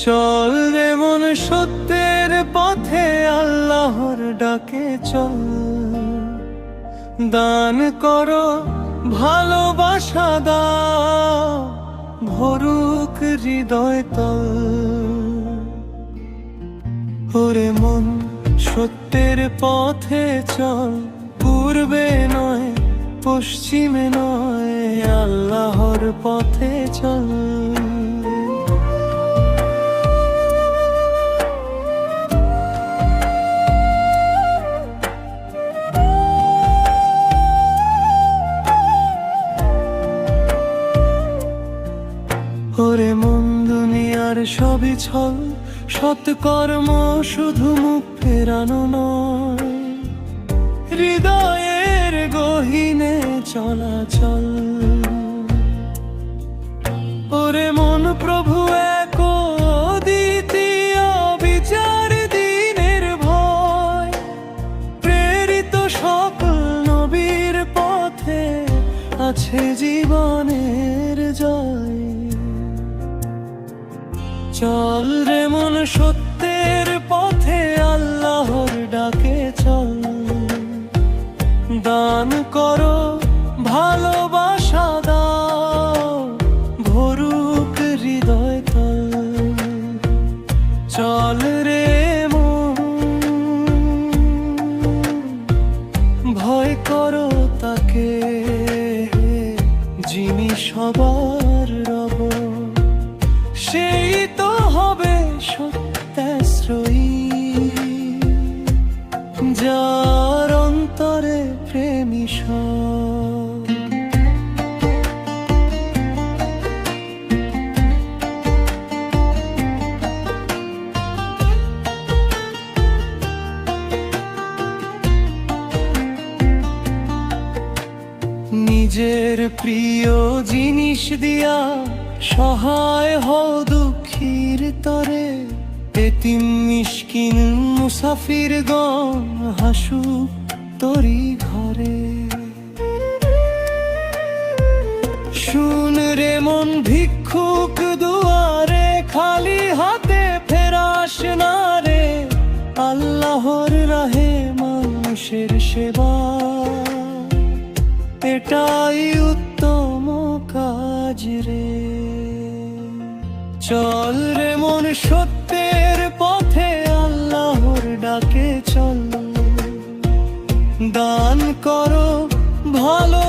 চল রে মন সত্যের পথে, আল্লাহর ডাকে চল। দান করো, ভালোবাসা দাও, ভরুক হৃদয় তল। ওরে মন সত্যের পথে চল, পূর্বে নয় পশ্চিমে নয়, আল্লাহর পথে চল। ওরে মন দুনিয়ার সবই ছল, সৎকর্ম শুধু মুখ ফেরানো নয়, হৃদয়ের গহীনে চলাচল। ওরে মন প্রভু এক দ্বিতীয় বিচার দিনের ভয়, প্রেরিত সকল নবীর পথে আছে জীবনের জয়। চল রে মন সত্যের পথে, আল্লাহর ডাকে চল। দান করো, ভালোবাসা দাও, ভরুক হৃদয় তল। চল রে মন, ভয় করো তাকে, যিনি সবার রব, সেই তো হবে সত্যাশ্রয়ী, যার অন্তরে প্রেমী সব। নিজের প্রিয় জিনিস দিয়া সহায় হও দুঃখীর তরে, এতিম মিসকিন মুসাফির গণ হাসুক তোরি ঘরে। শুন রে মন ভিক্ষুক দুয়ারে, খালি হাতে ফেরাস না রে, আল্লাহর রাহে মানুষের সেবা, এটাই উত্তম কাজ রে। চল রে মন সত্যের পথে, আল্লাহর ডাকে চল। দান করো, ভালো